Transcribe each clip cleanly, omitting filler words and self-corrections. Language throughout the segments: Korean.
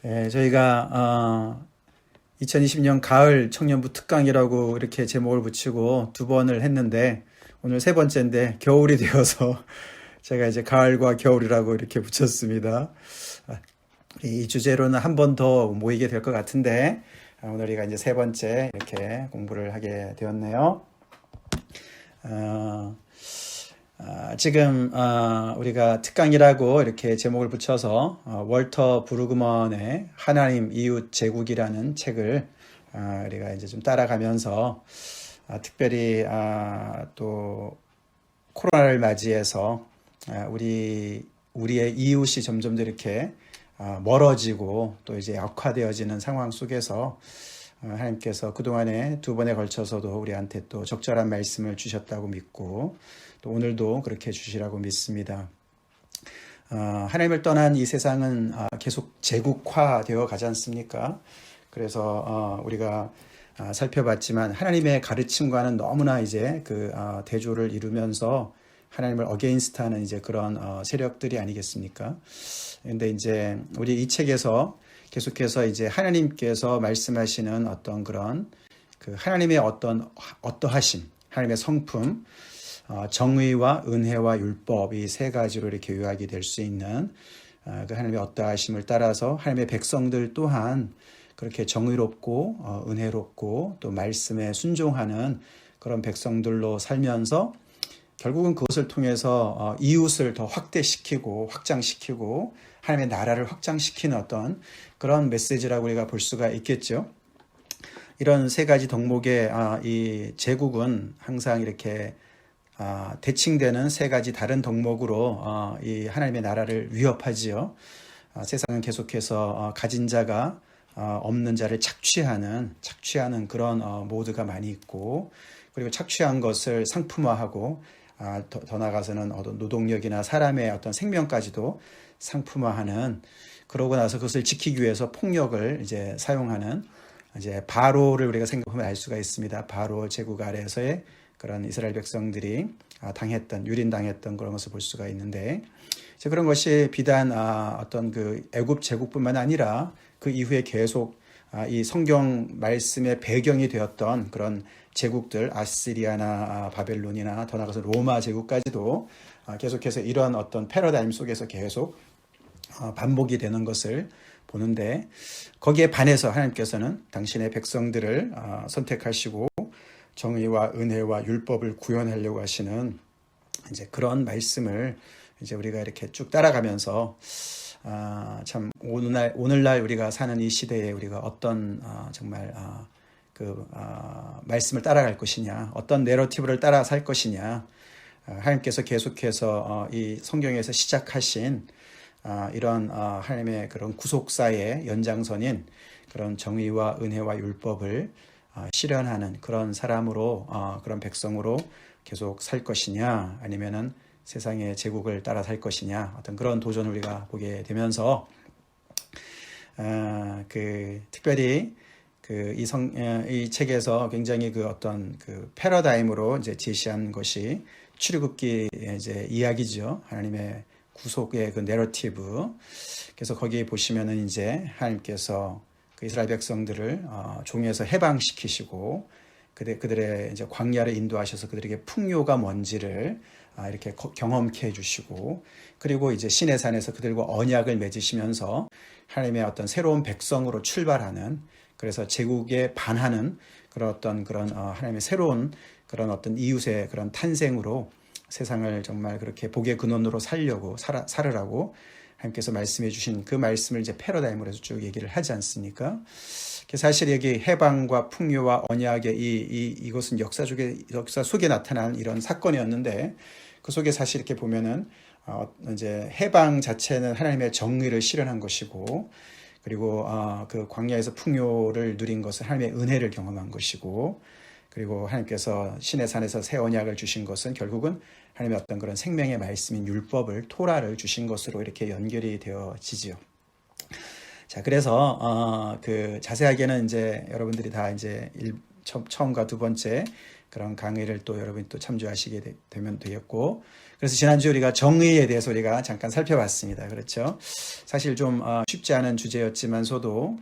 저희가 2020년 가을 청년부 특강이라고 이렇게 제목을 붙이고 두 번을 했는데 오늘 세 번째인데 겨울이 되어서 제가 이제 가을과 겨울이라고 이렇게 붙였습니다. 이 주제로는 한 번 더 모이게 될 것 같은데 오늘 우리가 이제 세 번째 이렇게 공부를 하게 되었네요. 지금 우리가 특강이라고 이렇게 제목을 붙여서 월터 브루그먼의 하나님 이웃 제국이라는 책을 우리가 이제 좀 따라가면서 특별히 또 코로나를 맞이해서 우리의 이웃이 점점 더 이렇게 멀어지고 또 이제 악화되어지는 상황 속에서 하나님께서 그동안에 두 번에 걸쳐서도 우리한테 또 적절한 말씀을 주셨다고 믿고 또 오늘도 그렇게 주시라고 믿습니다. 하나님을 떠난 이 세상은 계속 제국화되어 가지 않습니까? 그래서 우리가 살펴봤지만 하나님의 가르침과는 너무나 이제 그 대조를 이루면서 하나님을 어게인스트하는 이제 그런 세력들이 아니겠습니까? 근데 이제 우리 이 책에서 계속해서 이제 하나님께서 말씀하시는 어떤 그런 그 하나님의 어떠하심, 하나님의 성품, 정의와 은혜와 율법 이 세 가지로 이렇게 요약이 될 수 있는 그 하나님의 어떠하심을 따라서 하나님의 백성들 또한 그렇게 정의롭고 은혜롭고 또 말씀에 순종하는 그런 백성들로 살면서 결국은 그것을 통해서 이웃을 더 확대시키고 확장시키고 하나님의 나라를 확장시키는 어떤 그런 메시지라고 우리가 볼 수가 있겠죠. 이런 세 가지 덕목의 이 제국은 항상 이렇게 대칭되는 세 가지 다른 덕목으로 이 하나님의 나라를 위협하지요. 세상은 계속해서 가진 자가 없는 자를 착취하는 그런 모드가 많이 있고 그리고 착취한 것을 상품화하고 더 나아가서는 노동력이나 사람의 어떤 생명까지도 상품화하는 그러고 나서 그것을 지키기 위해서 폭력을 이제 사용하는 이제 바로를 우리가 생각하면 알 수가 있습니다. 바로 제국 아래에서의 그런 이스라엘 백성들이 유린당했던 그런 것을 볼 수가 있는데 이제 그런 것이 비단 어떤 그 애굽 제국뿐만 아니라 그 이후에 계속 이 성경 말씀의 배경이 되었던 그런 제국들 아시리아나 바벨론이나 더 나아가서 로마 제국까지도 계속해서 이런 어떤 패러다임 속에서 계속 반복이 되는 것을 보는데 거기에 반해서 하나님께서는 당신의 백성들을 선택하시고 정의와 은혜와 율법을 구현하려고 하시는 이제 그런 말씀을 이제 우리가 이렇게 쭉 따라가면서 참 오늘날 우리가 사는 이 시대에 우리가 어떤 정말 그 말씀을 따라갈 것이냐, 어떤 내러티브를 따라 살 것이냐, 하나님께서 계속해서 이 성경에서 시작하신 이런 하나님의 그런 구속사의 연장선인 그런 정의와 은혜와 율법을 실현하는 그런 사람으로 그런 백성으로 계속 살 것이냐 아니면은 세상의 제국을 따라 살 것이냐 어떤 그런 도전을 우리가 보게 되면서 특별히 이 책에서 굉장히 그 어떤 그 패러다임으로 이제 제시한 것이 출애굽기 이제 이야기죠. 하나님의 구속의 그 내러티브. 그래서 거기 보시면은 이제 하나님께서 그 이스라엘 백성들을 종에서 해방시키시고 그들의 이제 광야를 인도하셔서 그들에게 풍요가 뭔지를 이렇게 경험케 해주시고 그리고 이제 시내산에서 그들과 언약을 맺으시면서 하나님의 어떤 새로운 백성으로 출발하는 그래서 제국에 반하는 그런 하나님의 새로운 그런 어떤 이웃의 그런 탄생으로 세상을 정말 그렇게 복의 근원으로 살으라고 하나님께서 말씀해 주신 그 말씀을 이제 패러다임으로 해서 쭉 얘기를 하지 않습니까? 사실 여기 해방과 풍요와 언약의 이것은 역사 속에 나타난 이런 사건이었는데 그 속에 사실 이렇게 보면은 이제 해방 자체는 하나님의 정의를 실현한 것이고 그리고 그 광야에서 풍요를 누린 것은 하나님의 은혜를 경험한 것이고 그리고 하나님께서 시내산에서 새 언약을 주신 것은 결국은 하나님의 어떤 그런 생명의 말씀인 율법을 토라를 주신 것으로 이렇게 연결이 되어지지요. 자, 그래서 그 자세하게는 이제 여러분들이 다 이제 처음과 두 번째 그런 강의를 또 여러분이 또 참조하시게 되면 되겠고, 그래서 지난주 우리가 정의에 대해서 우리가 잠깐 살펴봤습니다. 그렇죠? 사실 좀 쉽지 않은 주제였지만서도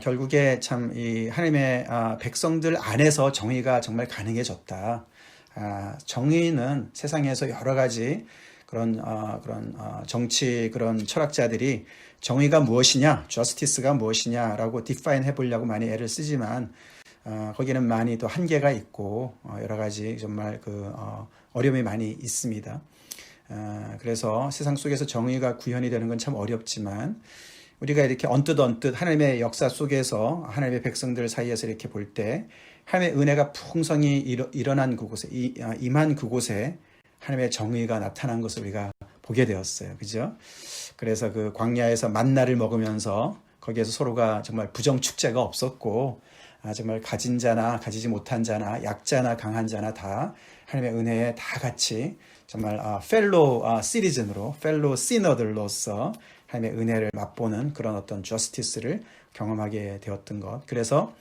결국에 참 이 하나님의 백성들 안에서 정의가 정말 가능해졌다. 정의는 세상에서 여러 가지 그런 정치 그런 철학자들이 정의가 무엇이냐, justice가 무엇이냐라고 define 해보려고 많이 애를 쓰지만 거기는 많이 또 한계가 있고 여러 가지 정말 어려움이 많이 있습니다. 그래서 세상 속에서 정의가 구현이 되는 건 참 어렵지만 우리가 이렇게 언뜻 하나님의 역사 속에서 하나님의 백성들 사이에서 이렇게 볼 때 하나님의 은혜가 풍성히 일어난 그곳에 임한 그곳에 하나님의 정의가 나타난 것을 우리가 보게 되었어요. 그죠? 그래서 그 광야에서 만나를 먹으면서 거기에서 서로가 정말 부정 축제가 없었고 정말 가진 자나 가지지 못한 자나 약자나 강한 자나 다 하나님의 은혜에 다 같이 정말 펠로 시리즌으로 펠로 시너들로서 하나님의 은혜를 맛보는 그런 어떤 저스티스를 경험하게 되었던 것. 그래서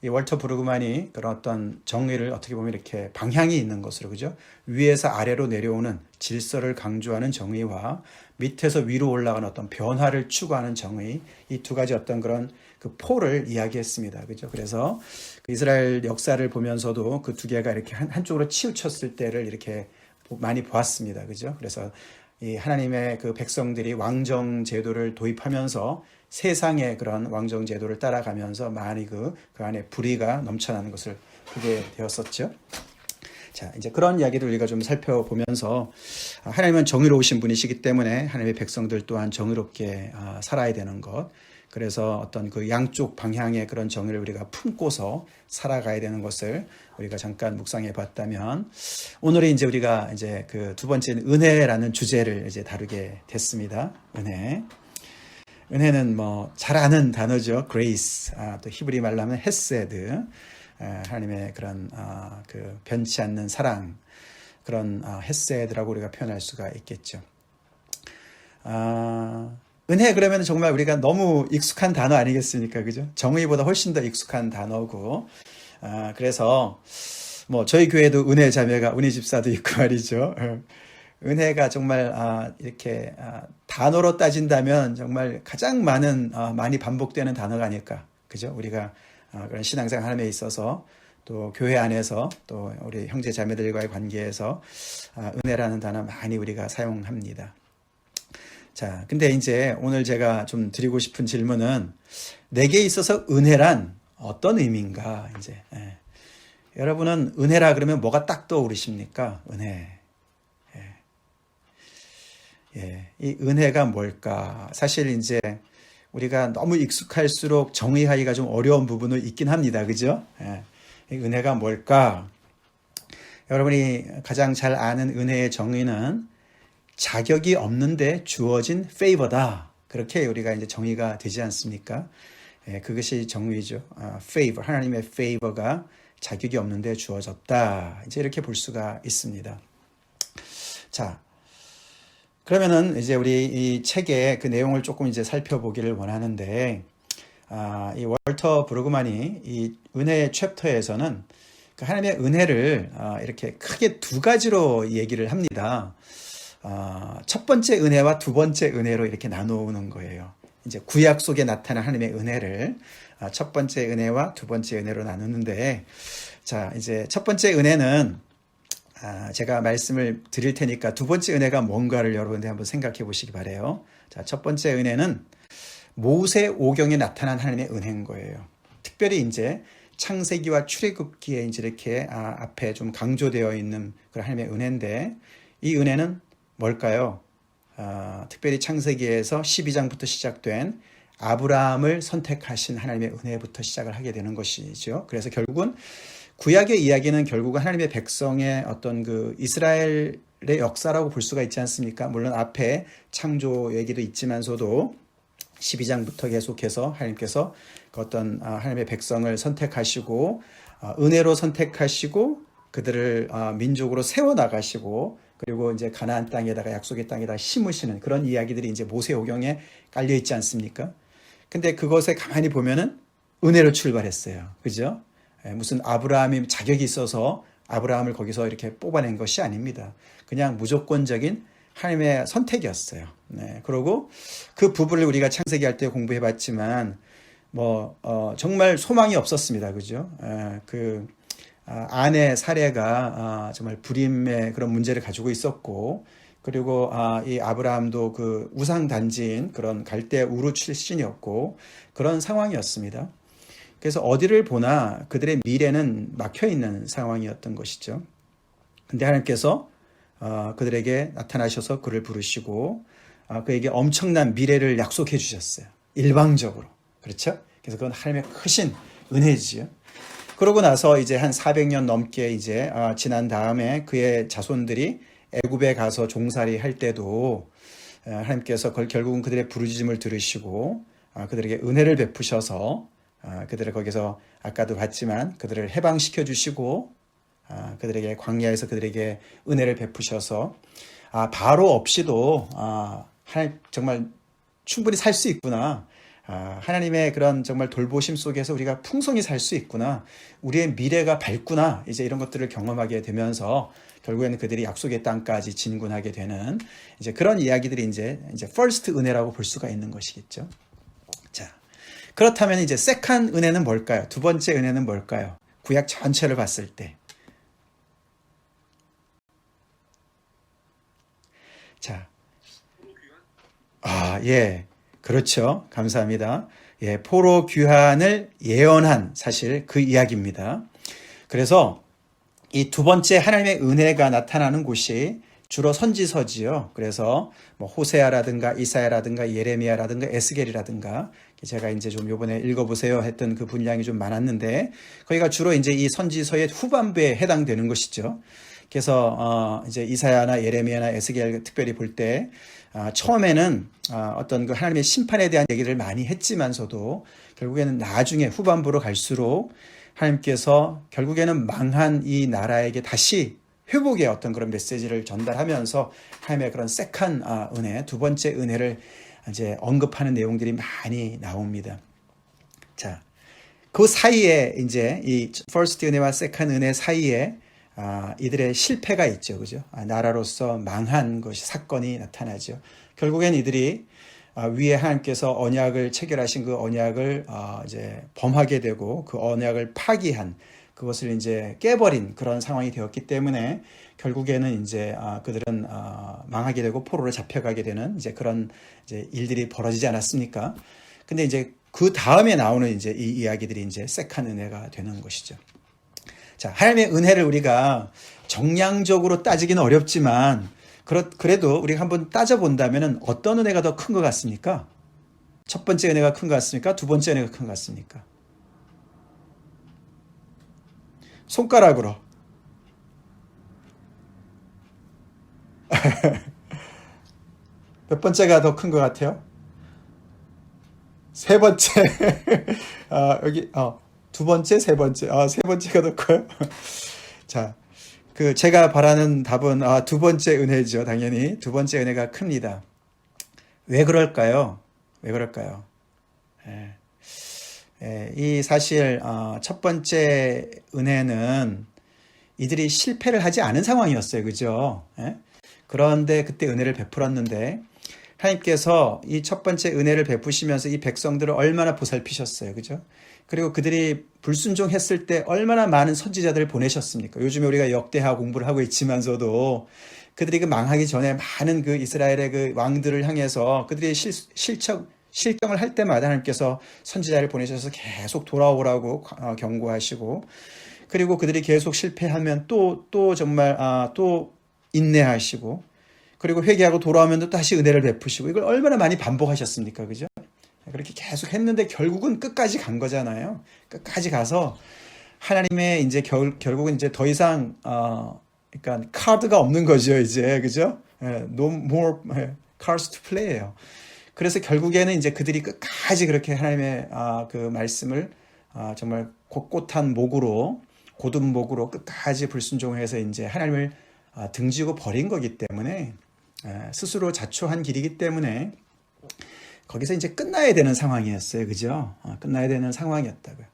이 월터 브루그만이 그런 어떤 정의를 어떻게 보면 이렇게 방향이 있는 것으로, 그죠? 위에서 아래로 내려오는 질서를 강조하는 정의와 밑에서 위로 올라가는 어떤 변화를 추구하는 정의, 이 두 가지 어떤 그런 그 폴을 이야기했습니다. 그죠? 그래서 그 이스라엘 역사를 보면서도 그 두 개가 이렇게 한쪽으로 치우쳤을 때를 이렇게 많이 보았습니다. 그죠? 그래서 이 하나님의 그 백성들이 왕정 제도를 도입하면서 세상의 그런 왕정 제도를 따라가면서 많이 그 안에 불의가 넘쳐나는 것을 보게 되었었죠. 자, 이제 그런 이야기를 우리가 좀 살펴보면서 하나님은 정의로우신 분이시기 때문에 하나님의 백성들 또한 정의롭게 살아야 되는 것. 그래서 어떤 그 양쪽 방향의 그런 정의를 우리가 품고서 살아가야 되는 것을 우리가 잠깐 묵상해 봤다면, 오늘은 이제 우리가 이제 그 두 번째 은혜라는 주제를 이제 다루게 됐습니다. 은혜는 뭐 잘 아는 단어죠. grace. 또 히브리 말로 하면 헤세드. 하나님의 그런 그 변치 않는 사랑, 그런 헤세드라고 우리가 표현할 수가 있겠죠. 은혜 그러면 정말 우리가 너무 익숙한 단어 아니겠습니까? 그죠? 정의보다 훨씬 더 익숙한 단어고, 그래서 뭐 저희 교회도 은혜 자매가 은혜 집사도 있고 말이죠. 은혜가 정말 이렇게 단어로 따진다면 정말 가장 많이 반복되는 단어가 아닐까, 그죠? 우리가 그런 신앙생활 하나에 있어서 또 교회 안에서 또 우리 형제 자매들과의 관계에서 은혜라는 단어 많이 우리가 사용합니다. 자, 근데 이제 오늘 제가 좀 드리고 싶은 질문은, 내게 있어서 은혜란 어떤 의미인가? 이제 여러분은 은혜라 그러면 뭐가 딱 떠오르십니까? 은혜. 이 은혜가 뭘까? 사실 이제 우리가 너무 익숙할수록 정의하기가 좀 어려운 부분은 있긴 합니다. 그죠? 이 은혜가 뭘까? 여러분이 가장 잘 아는 은혜의 정의는 자격이 없는데 주어진 페이버다. 그렇게 우리가 이제 정의가 되지 않습니까? 그것이 정의죠. 페이버, 하나님의 페이버가 자격이 없는데 주어졌다. 이제 이렇게 볼 수가 있습니다. 자, 그러면은 이제 우리 이 책의 그 내용을 조금 이제 살펴보기를 원하는데, 이 월터 브루그만이 이 은혜의 챕터에서는 그 하나님의 은혜를 이렇게 크게 두 가지로 얘기를 합니다. 첫 번째 은혜와 두 번째 은혜로 이렇게 나누는 거예요. 이제 구약 속에 나타난 하나님의 은혜를 첫 번째 은혜와 두 번째 은혜로 나누는데, 자, 이제 첫 번째 은혜는 제가 말씀을 드릴 테니까 두 번째 은혜가 뭔가를 여러분들 한번 생각해 보시기 바래요. 자, 첫 번째 은혜는 모세오경에 나타난 하나님의 은혜인 거예요. 특별히 이제 창세기와 출애굽기에 이제 이렇게 앞에 좀 강조되어 있는 그런 하나님의 은혜인데, 이 은혜는 뭘까요? 특별히 창세기에서 12장부터 시작된 아브라함을 선택하신 하나님의 은혜부터 시작을 하게 되는 것이죠. 그래서 결국은 구약의 이야기는 결국은 하나님의 백성의 어떤 그 이스라엘의 역사라고 볼 수가 있지 않습니까? 물론 앞에 창조 얘기도 있지만서도 12장부터 계속해서 하나님께서 그 어떤 하나님의 백성을 선택하시고 은혜로 선택하시고 그들을 민족으로 세워나가시고, 그리고 이제 가나안 땅에다가 약속의 땅에다가 심으시는 그런 이야기들이 이제 모세오경에 깔려 있지 않습니까? 근데 그것에 가만히 보면은 은혜로 출발했어요. 그죠? 무슨 아브라함이 자격이 있어서 아브라함을 거기서 이렇게 뽑아낸 것이 아닙니다. 그냥 무조건적인 하나님의 선택이었어요. 네, 그리고 그 부부를 우리가 창세기 할 때 공부해봤지만 정말 소망이 없었습니다. 그죠? 아내 사례가 정말 불임의 그런 문제를 가지고 있었고, 그리고 이 아브라함도 그 우상 단지인 그런 갈대 우르 출신이었고 그런 상황이었습니다. 그래서 어디를 보나 그들의 미래는 막혀 있는 상황이었던 것이죠. 근데 하나님께서 그들에게 나타나셔서 그를 부르시고 그에게 엄청난 미래를 약속해 주셨어요. 일방적으로. 그렇죠? 그래서 그건 하나님의 크신 은혜지요. 그러고 나서 이제 한 400년 넘게 이제 지난 다음에 그의 자손들이 애굽에 가서 종살이 할 때도 하나님께서 결국은 그들의 부르짖음을 들으시고 그들에게 은혜를 베푸셔서 그들을 거기서 아까도 봤지만 그들을 해방시켜 주시고 그들에게 광야에서 그들에게 은혜를 베푸셔서 바로 없이도 하나님 정말 충분히 살 수 있구나. 하나님의 그런 정말 돌보심 속에서 우리가 풍성히 살 수 있구나. 우리의 미래가 밝구나. 이제 이런 것들을 경험하게 되면서 결국에는 그들이 약속의 땅까지 진군하게 되는 이제 그런 이야기들이 이제 first 은혜라고 볼 수가 있는 것이겠죠. 자, 그렇다면 이제 second 은혜는 뭘까요? 두 번째 은혜는 뭘까요? 구약 전체를 봤을 때. 자, 예. 그렇죠. 감사합니다. 예, 포로 귀환을 예언한 사실 그 이야기입니다. 그래서 이 두 번째 하나님의 은혜가 나타나는 곳이 주로 선지서지요. 그래서 호세아라든가 이사야라든가 예레미야라든가 에스겔이라든가 제가 이제 좀 요번에 읽어보세요 했던 그 분량이 좀 많았는데 거기가 주로 이제 이 선지서의 후반부에 해당되는 것이죠. 그래서 이제 이사야나 예레미야나 에스겔 특별히 볼 때 처음에는 어떤 그 하나님의 심판에 대한 얘기를 많이 했지만서도 결국에는 나중에 후반부로 갈수록 하나님께서 결국에는 망한 이 나라에게 다시 회복의 어떤 그런 메시지를 전달하면서 하나님의 그런 세컨 은혜, 두 번째 은혜를 이제 언급하는 내용들이 많이 나옵니다. 자, 그 사이에 이제 이 퍼스트 은혜와 세컨 은혜 사이에 이들의 실패가 있죠. 그죠? 나라로서 망한 것이 사건이 나타나죠. 결국엔 이들이 위에 하나님께서 언약을 체결하신 그 언약을 이제 범하게 되고 그 언약을 파기한 그것을 이제 깨버린 그런 상황이 되었기 때문에 결국에는 이제 그들은 망하게 되고 포로로 잡혀가게 되는 이제 그런 이제 일들이 벌어지지 않았습니까? 근데 이제 그 다음에 나오는 이제 이 이야기들이 이제 세컨 은혜가 되는 것이죠. 자, 하나님의 은혜를 우리가 정량적으로 따지기는 어렵지만 그래도 우리가 한번 따져본다면 어떤 은혜가 더 큰 것 같습니까? 첫 번째 은혜가 큰 것 같습니까? 두 번째 은혜가 큰 것 같습니까? 손가락으로. 몇 번째가 더 큰 것 같아요? 세 번째. 여기, 두 번째, 세 번째. 세 번째가 더 커요? 자, 제가 바라는 답은, 두 번째 은혜죠. 당연히. 두 번째 은혜가 큽니다. 왜 그럴까요? 왜 그럴까요? 이 사실, 첫 번째 은혜는 이들이 실패를 하지 않은 상황이었어요. 그죠? 그런데 그때 은혜를 베풀었는데, 하나님께서 이 첫 번째 은혜를 베푸시면서 이 백성들을 얼마나 보살피셨어요. 그죠? 그리고 그들이 불순종했을 때 얼마나 많은 선지자들을 보내셨습니까? 요즘에 우리가 역대하 공부를 하고 있지만서도 그들이 그 망하기 전에 많은 그 이스라엘의 그 왕들을 향해서 그들이 실정을 할 때마다 하나님께서 선지자를 보내셔서 계속 돌아오라고 경고하시고 그리고 그들이 계속 실패하면 또 정말 또 인내하시고 그리고 회개하고 돌아오면 또 다시 은혜를 베푸시고 이걸 얼마나 많이 반복하셨습니까? 그죠? 그렇게 계속 했는데 결국은 끝까지 간 거잖아요. 끝까지 가서 하나님의 이제 결국은 이제 더 이상 그러니까 카드가 없는 거죠, 이제. 그죠? No more cards to play예요. 그래서 결국에는 이제 그들이 끝까지 그렇게 하나님의 그 말씀을 정말 곳곳한 목으로 곧은 목으로 끝까지 불순종해서 이제 하나님을 등지고 버린 거기 때문에 스스로 자초한 길이기 때문에 거기서 이제 끝나야 되는 상황이었어요. 그죠? 끝나야 되는 상황이었다고요.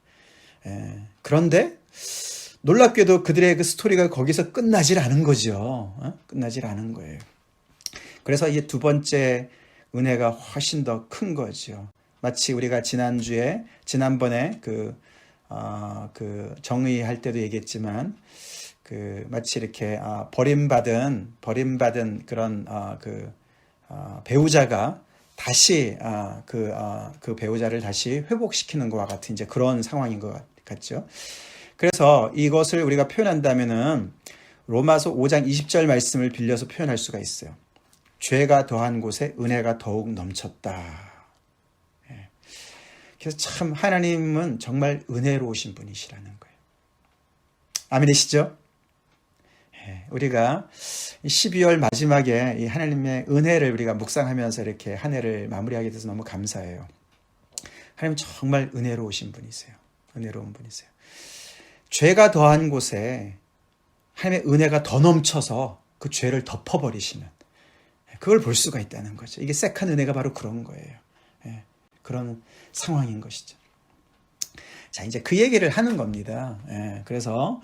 그런데 놀랍게도 그들의 그 스토리가 거기서 끝나질 않은 거죠. 끝나질 않은 거예요. 그래서 이 두 번째 은혜가 훨씬 더 큰 거죠. 마치 우리가 지난번에 그 정의할 때도 얘기했지만, 마치 이렇게 버림받은 그런 배우자가 다시 그 배우자를 다시 회복시키는 것과 같은 이제 그런 상황인 것 같죠. 그래서 이것을 우리가 표현한다면은 로마서 5장 20절 말씀을 빌려서 표현할 수가 있어요. 죄가 더한 곳에 은혜가 더욱 넘쳤다. 그래서 참 하나님은 정말 은혜로우신 분이시라는 거예요. 아멘이시죠? 우리가 12월 마지막에 이 하나님의 은혜를 우리가 묵상하면서 이렇게 한 해를 마무리하게 돼서 너무 감사해요. 하나님 정말 은혜로우신 분이세요. 은혜로운 분이세요. 죄가 더한 곳에 하나님의 은혜가 더 넘쳐서 그 죄를 덮어버리시는, 그걸 볼 수가 있다는 거죠. 이게 색한 은혜가 바로 그런 거예요. 그런 상황인 것이죠. 자, 이제 그 얘기를 하는 겁니다. 그래서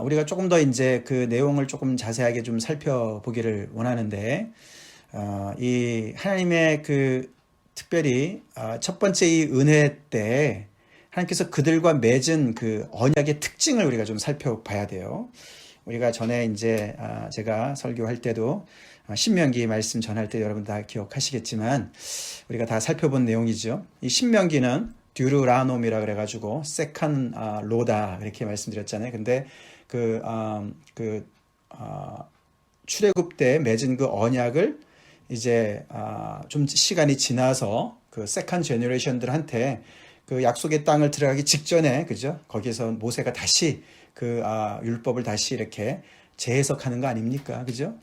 우리가 조금 더 이제 그 내용을 조금 자세하게 좀 살펴보기를 원하는데, 이 하나님의 특별히 첫 번째 이 은혜 때 하나님께서 그들과 맺은 그 언약의 특징을 우리가 좀 살펴봐야 돼요. 우리가 전에 이제 제가 설교할 때도 신명기 말씀 전할 때 여러분 다 기억하시겠지만 우리가 다 살펴본 내용이죠. 이 신명기는 듀르라놈이라 그래가지고 세칸 로다 이렇게 말씀드렸잖아요. 근데 출애굽 때 맺은 그 언약을 이제 좀 시간이 지나서 그 세컨 제너레이션들한테 그 약속의 땅을 들어가기 직전에, 그죠? 거기서 모세가 다시 율법을 다시 이렇게 재해석하는 거 아닙니까? 그죠?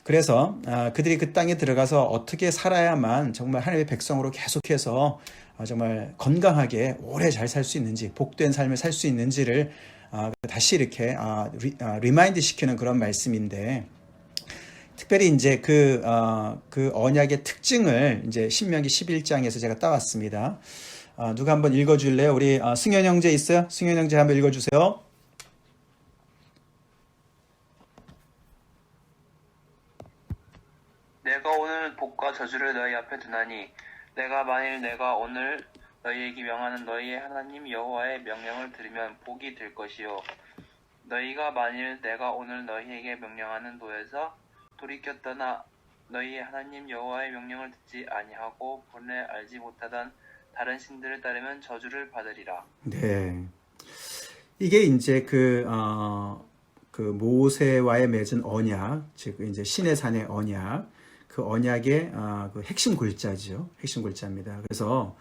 그래서 그들이 그 땅에 들어가서 어떻게 살아야만 정말 하나님의 백성으로 계속해서 정말 건강하게 오래 잘 살 수 있는지, 복된 삶을 살 수 있는지를 다시 이렇게 리마인드 시키는 그런 말씀인데, 특별히 이제 그 언약의 특징을 이제 신명기 11장에서 제가 따왔습니다. 누가 한번 읽어줄래요? 우리 승현 형제 있어요? 승현 형제 한번 읽어주세요. 내가 오늘 복과 저주를 너희 앞에 두나니 만일 내가 오늘 너희에게 명하는 너희의 하나님 여호와의 명령을 들으면 복이 될 것이요, 너희가 만일 내가 오늘 너희에게 명령하는 도에서 돌이켜 떠나 너희의 하나님 여호와의 명령을 듣지 아니하고 본래 알지 못하던 다른 신들을 따르면 저주를 받으리라. 네, 이게 이제 그 모세와의 맺은 언약, 즉 이제 신의 산의 언약, 그 언약의 그 핵심 글자죠. 핵심 글자입니다. 그래서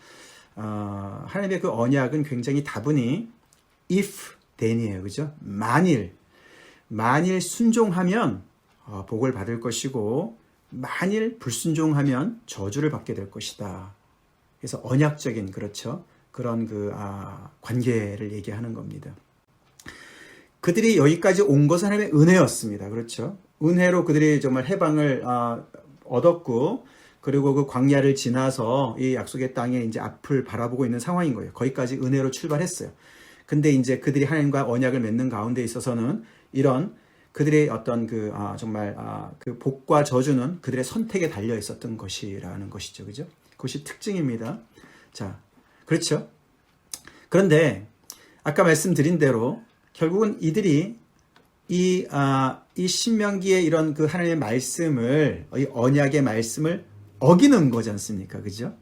하나님의 그 언약은 굉장히 다분히 if then이에요. 그죠? 만일 순종하면 복을 받을 것이고, 만일 불순종하면 저주를 받게 될 것이다. 그래서 언약적인, 그렇죠? 그런 관계를 얘기하는 겁니다. 그들이 여기까지 온 것은 하나님의 은혜였습니다. 그렇죠? 은혜로 그들이 정말 해방을 얻었고, 그리고 그 광야를 지나서 이 약속의 땅에 이제 앞을 바라보고 있는 상황인 거예요. 거기까지 은혜로 출발했어요. 근데 이제 그들이 하나님과 언약을 맺는 가운데 있어서는 이런 그들의 어떤 정말 그 복과 저주는 그들의 선택에 달려 있었던 것이라는 것이죠. 그죠? 그것이 특징입니다. 자, 그렇죠? 그런데 아까 말씀드린 대로 결국은 이들이 이 신명기의 이런 그 하나님의 말씀을, 이 언약의 말씀을 어기는 거지 않습니까? 그죠?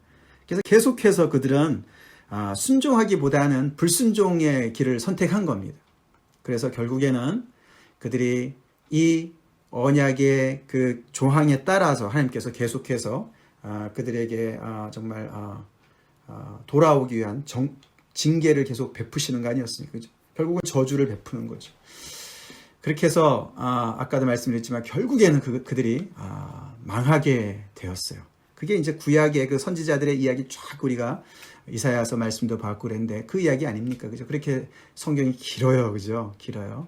그래서 계속해서 그들은 순종하기보다는 불순종의 길을 선택한 겁니다. 그래서 결국에는 그들이 이 언약의 그 조항에 따라서 하나님께서 계속해서 그들에게 정말 돌아오기 위한 징계를 계속 베푸시는 거 아니었습니까? 그죠? 결국은 저주를 베푸는 거죠. 그렇게 해서 아까도 말씀드렸지만 결국에는 그들이 망하게 되었어요. 그게 이제 구약의 그 선지자들의 이야기 쫙 우리가 이사야서 말씀도 봤고 그랬는데 그 이야기 아닙니까? 그죠? 그렇게 성경이 길어요. 그죠? 길어요.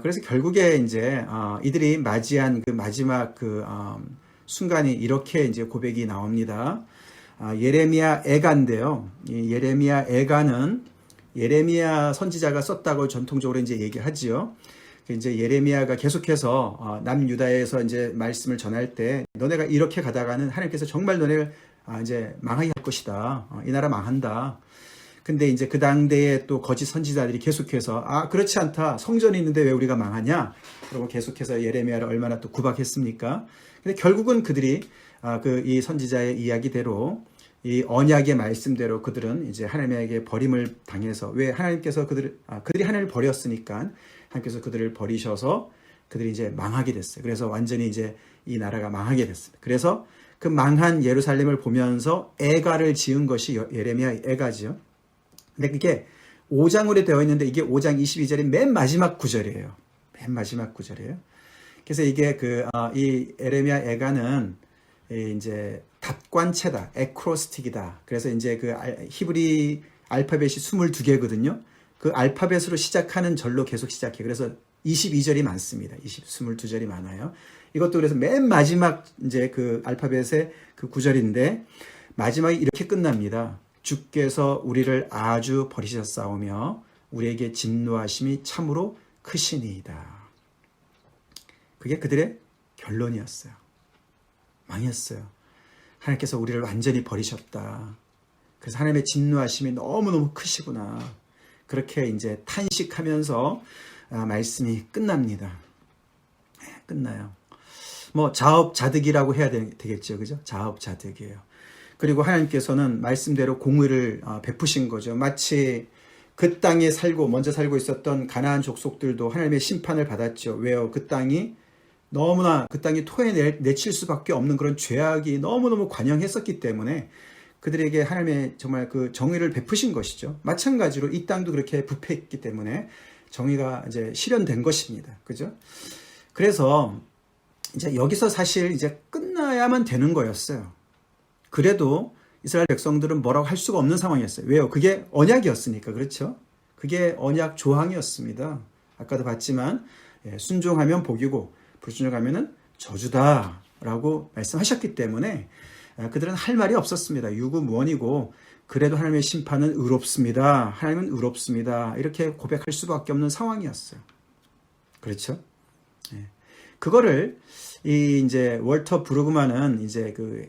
그래서 결국에 이제 이들이 맞이한 그 마지막 순간이 이렇게 이제 고백이 나옵니다. 예레미야 애가인데요. 이 예레미야 애가는 예레미야 선지자가 썼다고 전통적으로 이제 얘기하지요. 이제 예레미야가 계속해서 남유다에서 이제 말씀을 전할 때 너네가 이렇게 가다가는 하나님께서 정말 너네를 이제 망하게 할 것이다. 이 나라 망한다. 근데 이제 그 당대에 또 거짓 선지자들이 계속해서 그렇지 않다. 성전이 있는데 왜 우리가 망하냐? 그리고 계속해서 예레미야를 얼마나 또 구박했습니까? 근데 결국은 그들이 이 선지자의 이야기대로 이 언약의 말씀대로 그들은 이제 하나님에게 버림을 당해서 왜 하나님께서 그들이 하나님을 버렸으니까 하나님께서 그들을 버리셔서 그들이 이제 망하게 됐어요. 그래서 완전히 이제 이 나라가 망하게 됐습니다. 그래서 그 망한 예루살렘을 보면서 애가를 지은 것이 예레미야의 애가지요. 근데 그게 5장으로 되어 있는데 이게 5장 22절이 맨 마지막 구절이에요. 맨 마지막 구절이에요. 그래서 이게 이 예레미야 애가는 이제 답관체다, 에크로스틱이다. 그래서 이제 그 히브리 알파벳이 22개거든요. 그 알파벳으로 시작하는 절로 계속 시작해. 그래서 22절이 많습니다. 22절이 많아요. 이것도 그래서 맨 마지막 이제 그 알파벳의 그 구절인데 마지막이 이렇게 끝납니다. 주께서 우리를 아주 버리셨사오며 우리에게 진노하심이 참으로 크시니이다. 그게 그들의 결론이었어요. 망했어요. 하나님께서 우리를 완전히 버리셨다. 그래서 하나님의 진노하심이 너무너무 크시구나. 그렇게 이제 탄식하면서 말씀이 끝납니다. 끝나요. 뭐 자업자득이라고 해야 되겠죠. 그죠? 자업자득이에요. 그리고 하나님께서는 말씀대로 공의를 베푸신 거죠. 마치 그 땅에 먼저 살고 있었던 가나안 족속들도 하나님의 심판을 받았죠. 왜요? 그 땅이 토해내칠 수밖에 없는 그런 죄악이 너무너무 관영했었기 때문에 그들에게 하나님의 정말 그 정의를 베푸신 것이죠. 마찬가지로 이 땅도 그렇게 부패했기 때문에 정의가 이제 실현된 것입니다. 그죠? 그래서 이제 여기서 사실 이제 끝나야만 되는 거였어요. 그래도 이스라엘 백성들은 뭐라고 할 수가 없는 상황이었어요. 왜요? 그게 언약이었으니까. 그렇죠? 그게 언약 조항이었습니다. 아까도 봤지만 순종하면 복이고 불순종하면 저주다라고 말씀하셨기 때문에 그들은 할 말이 없었습니다. 유구무원이고 그래도 하나님의 심판은 의롭습니다. 하나님은 의롭습니다. 이렇게 고백할 수밖에 없는 상황이었어요. 그렇죠? 그거를 이제 월터 브루그만은 이제 그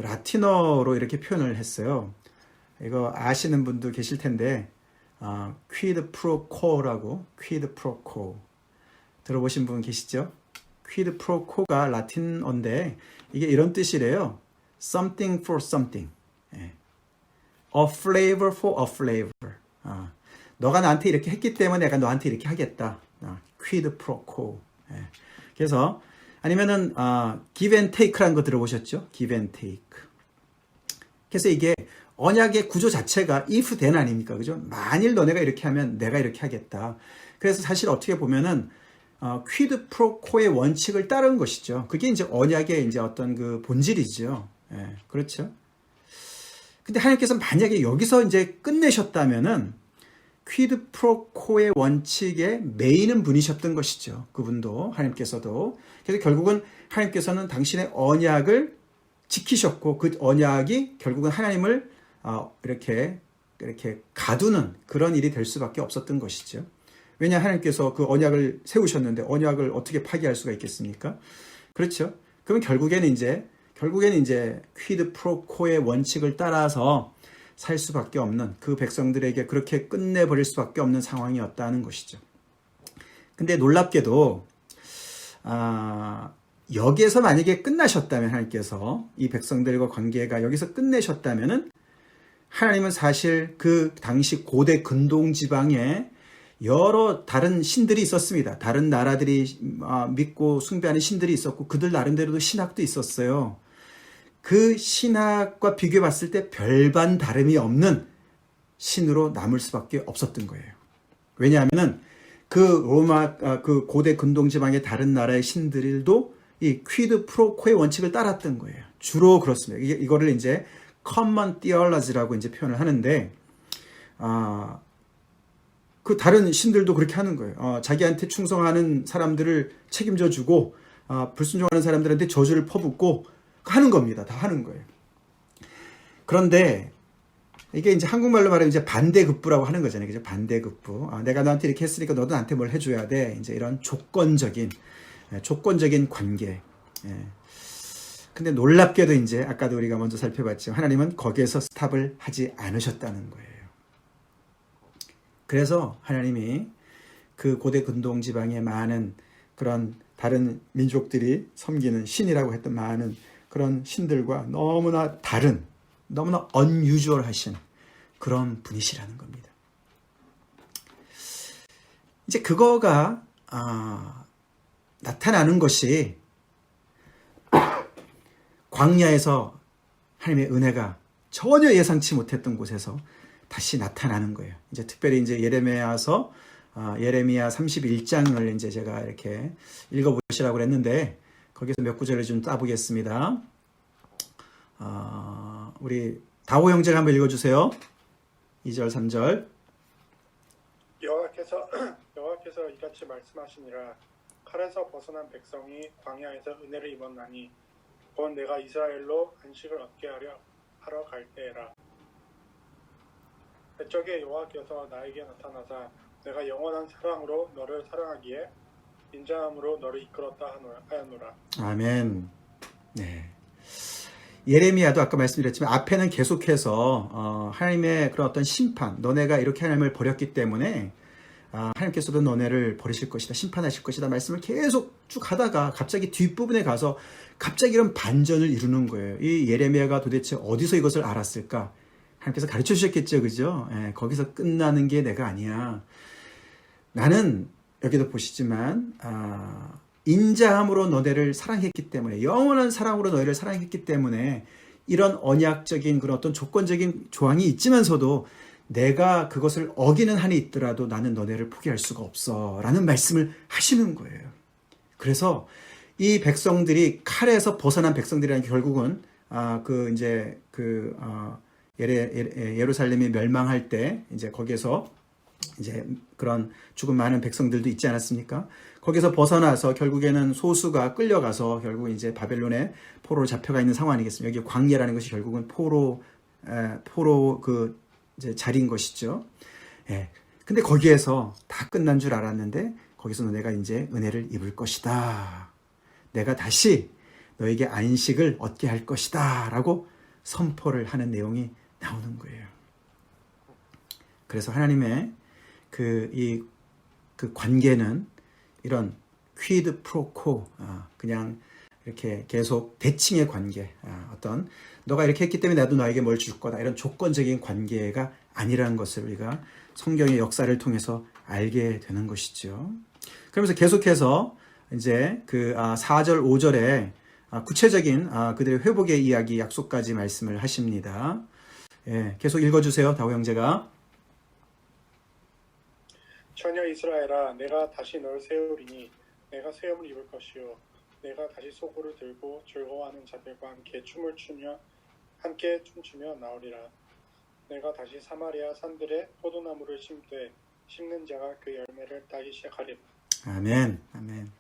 라틴어로 이렇게 표현을 했어요. 이거 아시는 분도 계실 텐데, 퀴드 프로코라고, 퀴드 프로코. 들어보신 분 계시죠? 퀴드 프로코가 라틴어인데, 이게 이런 뜻이래요. Something for something. A flavor for a flavor. 너가 나한테 이렇게 했기 때문에 내가 너한테 이렇게 하겠다. 퀴드 프로코. 그래서, 아니면은 give and take라는 거 들어보셨죠? give and take. 그래서 이게 언약의 구조 자체가 if then 아닙니까? 그죠? 만일 너네가 이렇게 하면 내가 이렇게 하겠다. 그래서 사실 어떻게 보면은 퀴드 프로코의 원칙을 따른 것이죠. 그게 이제 언약의 이제 어떤 그 본질이죠. 그렇죠? 근데 하나님께서 만약에 여기서 이제 끝내셨다면은 퀴드 프로코의 원칙의 메인은 분이셨던 것이죠. 그분도 하나님께서도. 그래서 결국은 하나님께서는 당신의 언약을 지키셨고 그 언약이 결국은 하나님을 이렇게 가두는 그런 일이 될 수밖에 없었던 것이죠. 왜냐 하나님께서 그 언약을 세우셨는데 언약을 어떻게 파기할 수가 있겠습니까? 그렇죠. 그러면 결국에는 이제 퀴드 프로코의 원칙을 따라서 살 수밖에 없는 그 백성들에게 그렇게 끝내버릴 수밖에 없는 상황이었다는 것이죠. 근데 놀랍게도 여기에서 만약에 끝나셨다면 하나님께서 이 백성들과 관계가 여기서 끝내셨다면은 하나님은 사실 그 당시 고대 근동 지방에 여러 다른 신들이 있었습니다. 다른 나라들이 믿고 숭배하는 신들이 있었고 그들 나름대로도 신학도 있었어요. 그 신학과 비교해 봤을 때 별반 다름이 없는 신으로 남을 수밖에 없었던 거예요. 왜냐하면은 그 고대 근동 지방의 다른 나라의 신들도 이 퀴드 프로코의 원칙을 따랐던 거예요. 주로 그렇습니다. 이거를 이제 common theology라고 이제 표현을 하는데, 그 다른 신들도 그렇게 하는 거예요. 자기한테 충성하는 사람들을 책임져 주고, 불순종하는 사람들한테 저주를 퍼붓고, 하는 겁니다. 다 하는 거예요. 그런데 이게 이제 한국말로 말하면 이제 반대급부라고 하는 거잖아요. 그죠? 반대급부. 내가 너한테 이렇게 했으니까 너도 나한테 뭘 해줘야 돼. 이제 이런 조건적인 관계. 예. 근데 놀랍게도 이제 아까도 우리가 먼저 살펴봤지만 하나님은 거기에서 스탑을 하지 않으셨다는 거예요. 그래서 하나님이 그 고대 근동 지방의 많은 그런 다른 민족들이 섬기는 신이라고 했던 많은 그런 신들과 너무나 다른, 너무나 unusual 하신 그런 분이시라는 겁니다. 이제 그거가 나타나는 것이 광야에서 하나님의 은혜가 전혀 예상치 못했던 곳에서 다시 나타나는 거예요. 이제 특별히 이제 예레미야 31장을 이제 제가 이렇게 읽어보시라고 했는데 거기서 몇 구절을 좀 따보겠습니다. 우리 다호 형제가 한번 읽어주세요. 2절, 3절. 여호와께서 이같이 말씀하시니라. 칼에서 벗어난 백성이 광야에서 은혜를 입었나니 곧 내가 이스라엘로 안식을 얻게 하러 갈 때라. 그쪽에 여호와께서 나에게 나타나사 내가 영원한 사랑으로 너를 사랑하기에 인자함으로 너를 이끌었다 하였노라. 아멘. 네. 예레미야도 아까 말씀드렸지만 앞에는 계속해서 하나님의 그런 어떤 심판, 너네가 이렇게 하나님을 버렸기 때문에 하나님께서도 너네를 버리실 것이다, 심판하실 것이다 말씀을 계속 쭉 하다가 갑자기 뒷부분에 가서 갑자기 이런 반전을 이루는 거예요. 이 예레미야가 도대체 어디서 이것을 알았을까? 하나님께서 가르쳐 주셨겠죠, 그죠? 예, 거기서 끝나는 게 내가 아니야. 나는 여기도 보시지만 인자함으로 너네를 사랑했기 때문에, 영원한 사랑으로 너희를 사랑했기 때문에 이런 언약적인 그런 어떤 조건적인 조항이 있지만서도 내가 그것을 어기는 한이 있더라도 나는 너네를 포기할 수가 없어 라는 말씀을 하시는 거예요. 그래서 이 백성들이 칼에서 벗어난 백성들이라는 게 결국은 예루살렘이 멸망할 때 이제 거기에서 이제 그런 죽은 많은 백성들도 있지 않았습니까? 거기서 벗어나서 결국에는 소수가 끌려가서 결국 이제 바벨론의 포로로 잡혀가 있는 상황 아니겠습니까? 여기 광야라는 것이 결국은 포로 그 이제 자리인 것이죠. 예. 근데 거기에서 다 끝난 줄 알았는데 거기서 너네가 이제 은혜를 입을 것이다. 내가 다시 너에게 안식을 얻게 할 것이다. 라고 선포를 하는 내용이 나오는 거예요. 그래서 하나님의 그 관계는 이런 퀴드 프로코, 그냥 이렇게 계속 대칭의 관계, 어떤 너가 이렇게 했기 때문에 나도 너에게 뭘 줄 거다, 이런 조건적인 관계가 아니라는 것을 우리가 성경의 역사를 통해서 알게 되는 것이죠. 그러면서 계속해서 이제 그 4절, 5절에 구체적인 그들의 회복의 이야기, 약속까지 말씀을 하십니다. 예, 계속 읽어주세요, 다호 형제가. 처녀 이스라엘아, 내가 다시 너를 세우리니 내가 세움을 입을 것이요 내가 다시 소고를 들고 즐거워하는 자들과 함께 춤추며 나오리라. 내가 다시 사마리아 산들에 포도나무를 심는 자가 그 열매를 따기 시작하리라. 아멘. 아멘.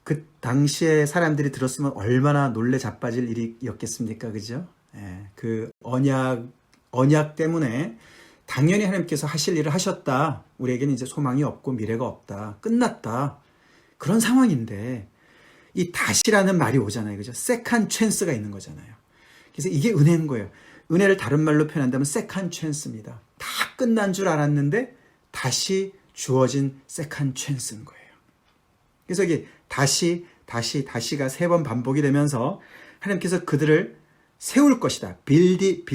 그 당시에 사람들이 들었으면 얼마나 놀래 자빠질 일이었겠습니까? 그죠? 예, 그 언약 때문에 당연히 하나님께서 하실 일을 하셨다. 우리에게는 이제 소망이 없고 미래가 없다. 끝났다. 그런 상황인데 이 다시라는 말이 오잖아요. 그죠? 세컨 찬스가 있는 거잖아요. 그래서 이게 은혜인 거예요. 은혜를 다른 말로 표현한다면 세컨 찬스입니다. 다 끝난 줄 알았는데 다시 주어진 세컨 찬스인 거예요. 그래서 이게 다시가 3번 반복이 되면서 하나님께서 그들을 세울 것이다. 빌딩업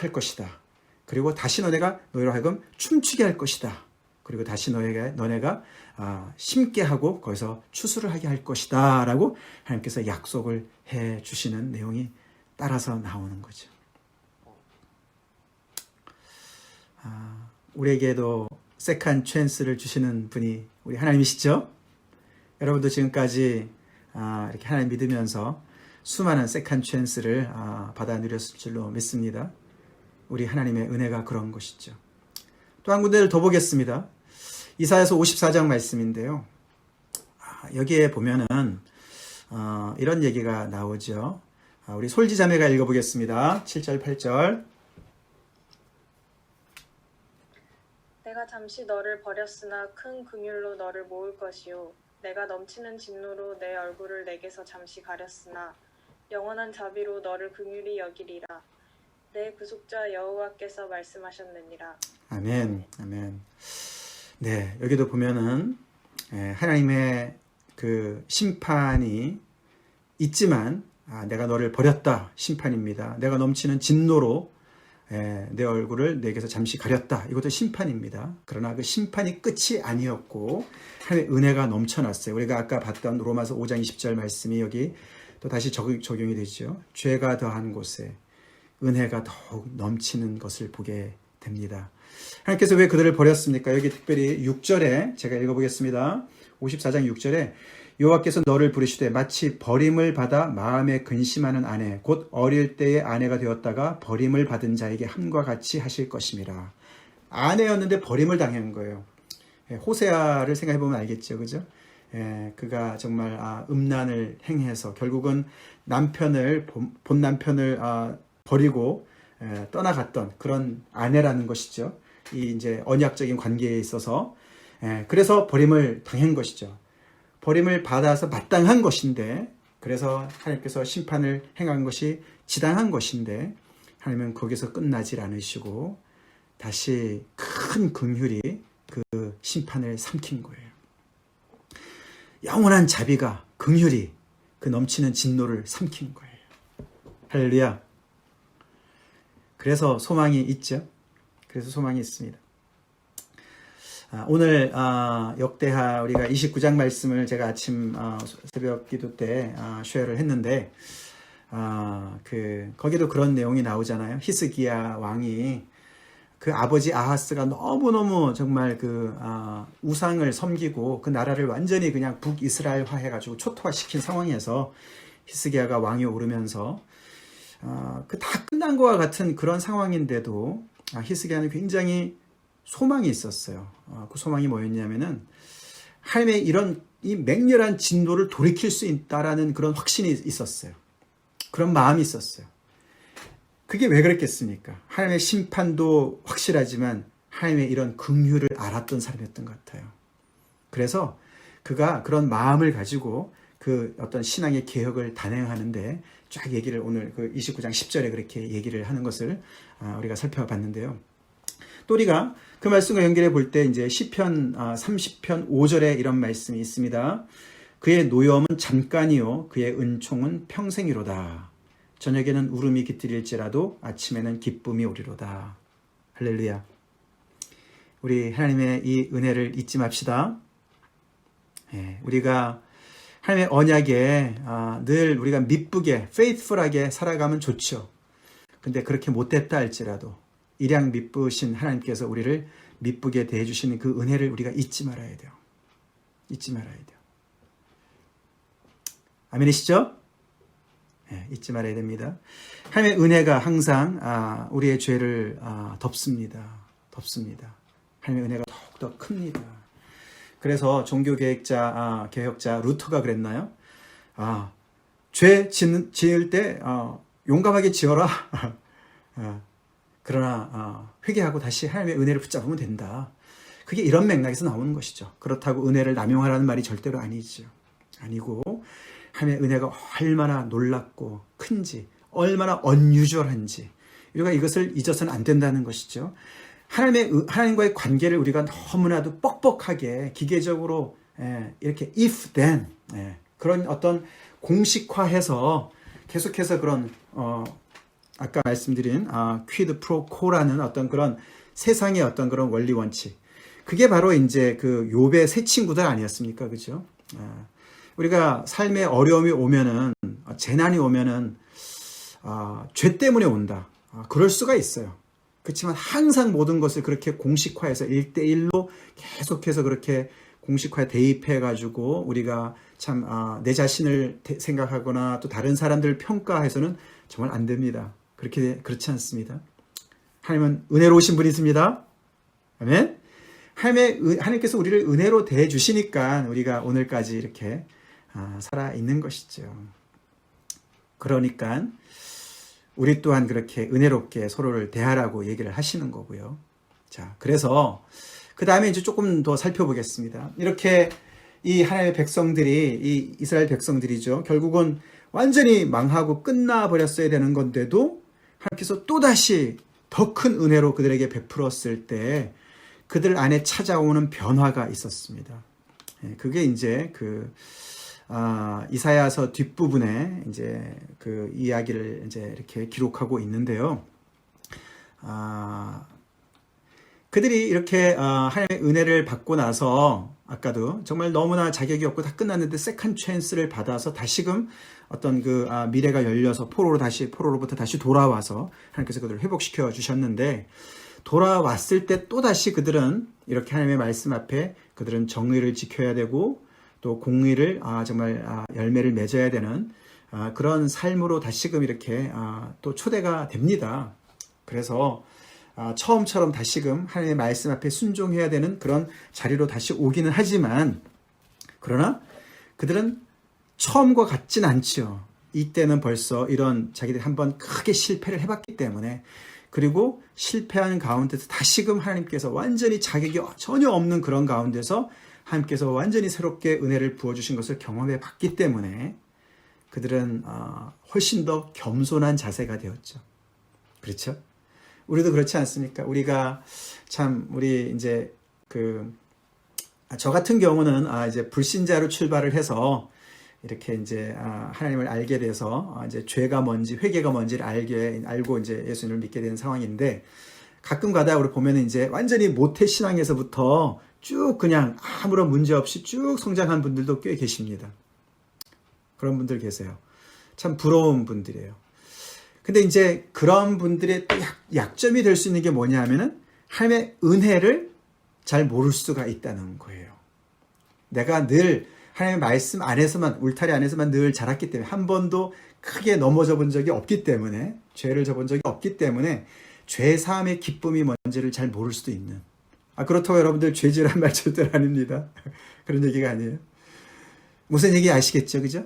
할 것이다. 그리고 다시 너희로 하여금 춤추게 할 것이다. 그리고 다시 너네가 심게 하고 거기서 추수를 하게 할 것이다. 라고 하나님께서 약속을 해 주시는 내용이 따라서 나오는 거죠. 우리에게도 세컨 찬스를 주시는 분이 우리 하나님이시죠? 여러분도 지금까지 이렇게 하나님 믿으면서 수많은 세컨 찬스를 받아 누렸을 줄로 믿습니다. 우리 하나님의 은혜가 그런 것이죠. 또 한 군데를 더 보겠습니다. 이사야서 54장 말씀인데요. 여기에 보면은 이런 얘기가 나오죠. 우리 솔지자매가 읽어보겠습니다. 7절, 8절. 내가 잠시 너를 버렸으나 큰 긍휼로 너를 모을 것이요 내가 넘치는 진노로 내 얼굴을 내게서 잠시 가렸으나 영원한 자비로 너를 긍휼히 여기리라. 내 구속자 여호와께서 말씀하셨느니라. 아멘, 아멘. 네, 여기도 보면은 하나님의 그 심판이 있지만 내가 너를 버렸다 심판입니다. 내가 넘치는 진노로 내 얼굴을 내게서 잠시 가렸다. 이것도 심판입니다. 그러나 그 심판이 끝이 아니었고 하나님의 은혜가 넘쳐났어요. 우리가 아까 봤던 로마서 5장 20절 말씀이 여기 또 다시 적용이 되죠. 죄가 더한 곳에 은혜가 더욱 넘치는 것을 보게 됩니다. 하나님께서 왜 그들을 버렸습니까? 여기 특별히 6절에 제가 읽어보겠습니다. 54장 6절에 여호와께서 너를 부르시되 마치 버림을 받아 마음에 근심하는 아내 곧 어릴 때의 아내가 되었다가 버림을 받은 자에게 함과 같이 하실 것임이라. 아내였는데 버림을 당한 거예요. 호세아를 생각해보면 알겠죠, 그죠? 그가 정말 음란을 행해서 결국은 남편을 본 남편을 버리고 떠나갔던 그런 아내라는 것이죠. 이 이제 언약적인 관계에 있어서 그래서 버림을 당한 것이죠. 버림을 받아서 마땅한 것인데 그래서 하나님께서 심판을 행한 것이 지당한 것인데 하나님은 거기서 끝나질 않으시고 다시 큰 긍휼이 그 심판을 삼킨 거예요. 영원한 자비가 긍휼이 그 넘치는 진노를 삼킨 거예요. 할렐루야. 그래서 소망이 있죠. 그래서 소망이 있습니다. 오늘 역대하 우리가 29장 말씀을 제가 아침 새벽 기도 때 쉐어를 했는데 거기도 그런 내용이 나오잖아요. 히스기야 왕이 그 아버지 아하스가 너무너무 정말 우상을 섬기고 그 나라를 완전히 그냥 북이스라엘화 해가지고 초토화시킨 상황에서 히스기야가 왕이 오르면서 다 끝난 것과 같은 그런 상황인데도 히스기야는 굉장히 소망이 있었어요. 그 소망이 뭐였냐면은 하나님의 이 맹렬한 진노를 돌이킬 수 있다라는 그런 확신이 있었어요. 그런 마음이 있었어요. 그게 왜 그랬겠습니까? 하나님의 심판도 확실하지만 하나님의 이런 긍휼을 알았던 사람이었던 것 같아요. 그래서 그가 그런 마음을 가지고 그 어떤 신앙의 개혁을 단행하는데 쫙 얘기를 오늘 그 29장 10절에 그렇게 얘기를 하는 것을 우리가 살펴봤는데요. 또 우리가 그 말씀과 연결해 볼 때 이제 시편 30편 5절에 이런 말씀이 있습니다. 그의 노여움은 잠깐이요 그의 은총은 평생이로다. 저녁에는 울음이 깃들일지라도 아침에는 기쁨이 오리로다. 할렐루야. 우리 하나님의 이 은혜를 잊지 맙시다. 우리가 하나님의 언약에 늘 우리가 미쁘게 faithful하게 살아가면 좋죠. 근데 그렇게 못됐다 할지라도 일양 미쁘신 하나님께서 우리를 미쁘게 대해주시는 그 은혜를 우리가 잊지 말아야 돼요. 잊지 말아야 돼요. 아멘이시죠? 잊지 말아야 됩니다. 하나님의 은혜가 항상 우리의 죄를 덮습니다. 덮습니다. 하나님의 은혜가 더욱더 큽니다. 그래서 종교개혁자, 개혁자 루터가 그랬나요? 죄 지을 때 용감하게 지어라. 그러나 회개하고 다시 하나님의 은혜를 붙잡으면 된다. 그게 이런 맥락에서 나오는 것이죠. 그렇다고 은혜를 남용하라는 말이 절대로 아니죠. 아니고 하나님의 은혜가 얼마나 놀랍고 큰지, 얼마나 unusual한지 우리가 이것을 잊어서는 안 된다는 것이죠. 하나님과의 관계를 우리가 너무나도 뻑뻑하게 기계적으로 이렇게 if then 그런 어떤 공식화해서 계속해서 그런 아까 말씀드린 퀴드 프로 코라는 어떤 그런 세상의 어떤 그런 원리 원칙, 그게 바로 이제 그 욥의 새 친구들 아니었습니까, 그죠? 우리가 삶에 어려움이 오면은 재난이 오면은 죄 때문에 온다. 그럴 수가 있어요. 그렇지만 항상 모든 것을 그렇게 공식화해서 1대1로 계속해서 그렇게 공식화에 대입해가지고 우리가 참 내 자신을 생각하거나 또 다른 사람들을 평가해서는 정말 안 됩니다. 그렇지 않습니다. 하나님은 은혜로우신 분이십니다. 아멘. 하나님께서 우리를 은혜로 대해 주시니까 우리가 오늘까지 이렇게 살아 있는 것이죠. 그러니까 우리 또한 그렇게 은혜롭게 서로를 대하라고 얘기를 하시는 거고요. 자, 그래서 그 다음에 이제 조금 더 살펴보겠습니다. 이렇게 이 하나님의 백성들이, 이 이스라엘 백성들이죠. 결국은 완전히 망하고 끝나버렸어야 되는 건데도 하나님께서 또다시 더 큰 은혜로 그들에게 베풀었을 때 그들 안에 찾아오는 변화가 있었습니다. 그게 이제 이사야서 뒷부분에 이제 그 이야기를 이제 이렇게 기록하고 있는데요. 그들이 이렇게 하나님의 은혜를 받고 나서 아까도 정말 너무나 자격이 없고 다 끝났는데 세컨 찬스를 받아서 다시금 어떤 미래가 열려서 포로로부터 다시 돌아와서 하나님께서 그들을 회복시켜 주셨는데, 돌아왔을 때 또다시 그들은 이렇게 하나님의 말씀 앞에 그들은 정의를 지켜야 되고 또 공의를 정말 열매를 맺어야 되는 그런 삶으로 다시금 이렇게 또 초대가 됩니다. 그래서 처음처럼 다시금 하나님의 말씀 앞에 순종해야 되는 그런 자리로 다시 오기는 하지만, 그러나 그들은 처음과 같진 않죠. 이때는 벌써 이런 자기들이 한번 크게 실패를 해봤기 때문에, 그리고 실패한 가운데서 다시금 하나님께서 완전히 자격이 전혀 없는 그런 가운데서 하나님께서 완전히 새롭게 은혜를 부어주신 것을 경험해 봤기 때문에 그들은 훨씬 더 겸손한 자세가 되었죠. 그렇죠? 우리도 그렇지 않습니까? 우리가 우리 이제 저 같은 경우는 이제 불신자로 출발을 해서 이렇게 이제 하나님을 알게 돼서 이제 죄가 뭔지 회개가 뭔지를 알고 이제 예수님을 믿게 된 상황인데, 가끔 가다 우리 보면은 이제 완전히 모태 신앙에서부터 쭉 그냥 아무런 문제 없이 쭉 성장한 분들도 꽤 계십니다. 그런 분들 계세요. 참 부러운 분들이에요. 근데 이제 그런 분들의 또 약점이 될 수 있는 게 뭐냐 하면은 하나님의 은혜를 잘 모를 수가 있다는 거예요. 내가 늘 하나님의 말씀 안에서만, 울타리 안에서만 늘 자랐기 때문에, 한 번도 크게 넘어져 본 적이 없기 때문에, 죄를 져본 적이 없기 때문에 죄 사함의 기쁨이 뭔지를 잘 모를 수도 있는, 그렇다고 여러분들 죄질한 말 절대 아닙니다. 그런 얘기가 아니에요. 무슨 얘기 아시겠죠? 그죠?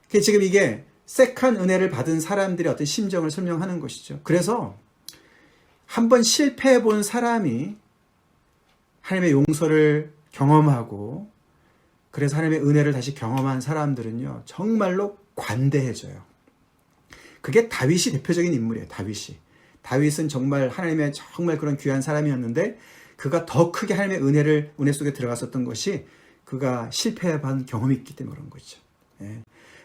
지금 이게 세컨 은혜를 받은 사람들의 어떤 심정을 설명하는 것이죠. 그래서 한번 실패해 본 사람이 하나님의 용서를 경험하고, 그래서 하나님의 은혜를 다시 경험한 사람들은요, 정말로 관대해져요. 그게 다윗이 대표적인 인물이에요. 다윗은 정말 하나님의 정말 그런 귀한 사람이었는데, 그가 더 크게 하나님의 은혜 속에 들어갔었던 것이 그가 실패한 경험이 있기 때문에 그런 거죠.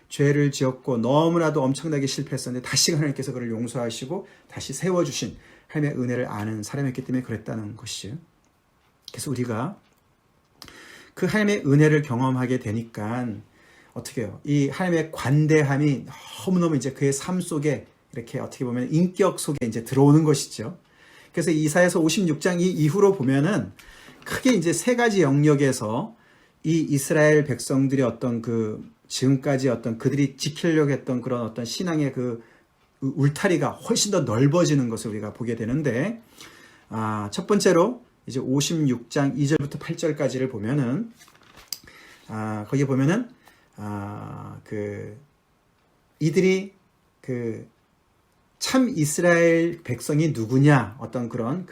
죄를 지었고 너무나도 엄청나게 실패했었는데 다시 하나님께서 그를 용서하시고 다시 세워주신 하나님의 은혜를 아는 사람이었기 때문에 그랬다는 것이죠. 그래서 우리가 그 하나님의 은혜를 경험하게 되니까 어떻게 해요? 이 하나님의 관대함이 너무너무 이제 그의 삶 속에 이렇게 어떻게 보면 인격 속에 이제 들어오는 것이죠. 그래서 이사야서 56장 이후로 보면은 크게 이제 세 가지 영역에서 이 이스라엘 백성들의 어떤 지금까지 어떤 그들이 지키려고 했던 그런 어떤 신앙의 울타리가 훨씬 더 넓어지는 것을 우리가 보게 되는데, 첫 번째로 이제 56장 2절부터 8절까지를 보면은, 거기 보면은, 이들이 참 이스라엘 백성이 누구냐, 어떤 그런